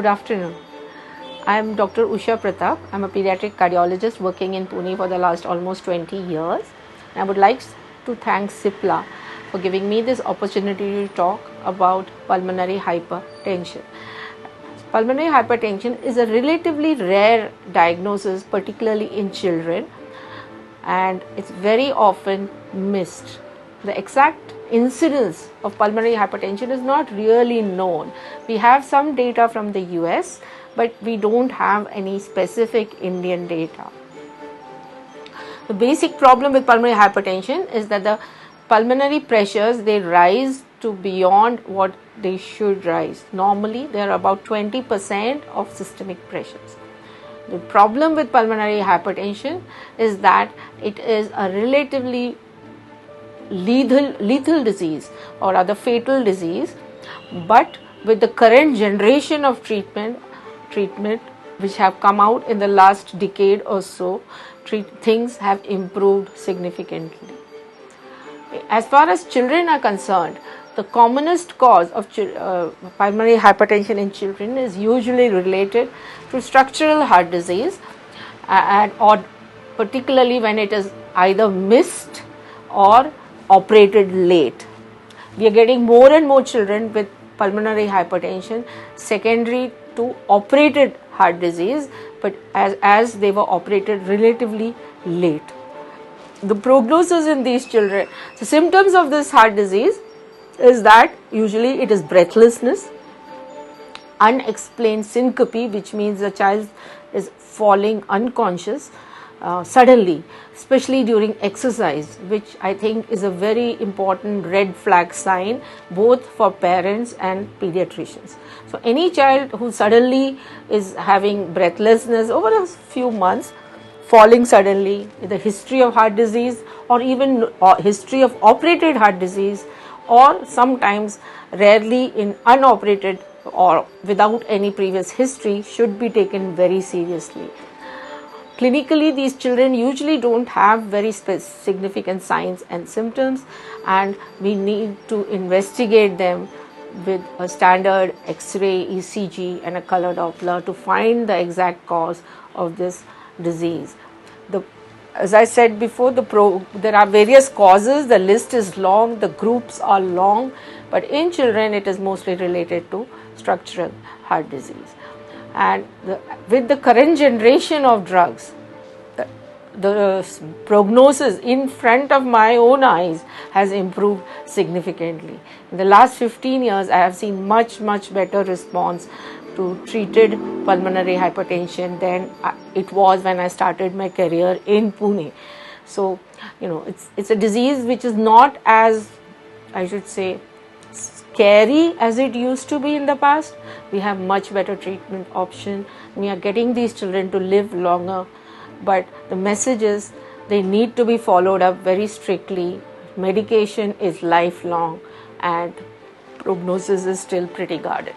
Good afternoon. I am Dr. Usha Pratap. I am a pediatric cardiologist working in Pune for the last almost 20 years. I would like to thank CIPLA for giving me this opportunity to talk about pulmonary hypertension. Pulmonary hypertension is a relatively rare diagnosis, particularly in children, and it's very often missed. The exact incidence of pulmonary hypertension is not really known. We have some data from the US, but we don't have any specific Indian data. The basic problem with pulmonary hypertension is that the pulmonary pressures, they rise to beyond what they should rise. Normally, they are about 20% of systemic pressures. The problem with pulmonary hypertension is that it is a relatively lethal disease or rather fatal disease, but with the current generation of treatment which have come out in the last decade or so, things have improved significantly. As far as children are concerned, the commonest cause of pulmonary hypertension in children is usually related to structural heart disease, or particularly when it is either missed or operated late. We are getting more and more children with pulmonary hypertension secondary to operated heart disease, but as they were operated relatively late. The prognosis in these children, the symptoms of this heart disease is that usually it is breathlessness, unexplained syncope, which means the child is falling unconscious suddenly, especially during exercise, which I think is a very important red flag sign both for parents and pediatricians. So any child who suddenly is having breathlessness over a few months, falling suddenly, with a history of heart disease or even history of operated heart disease, or sometimes rarely in unoperated or without any previous history, should be taken very seriously. Clinically, these children usually don't have very significant signs and symptoms, and we need to investigate them with a standard X-ray, ECG and a color Doppler to find the exact cause of this disease. As I said before, there are various causes. The list is long, the groups are long, but in children it is mostly related to structural heart disease. And with the current generation of drugs, the prognosis in front of my own eyes has improved significantly. In the last 15 years, I have seen much better response to treated pulmonary hypertension than it was when I started my career in Pune. So, it's a disease which is not as, I should say, scary as it used to be in the past. We have much better treatment option. We are getting these children to live longer, but the message is they need to be followed up very strictly. Medication is lifelong and prognosis is still pretty guarded.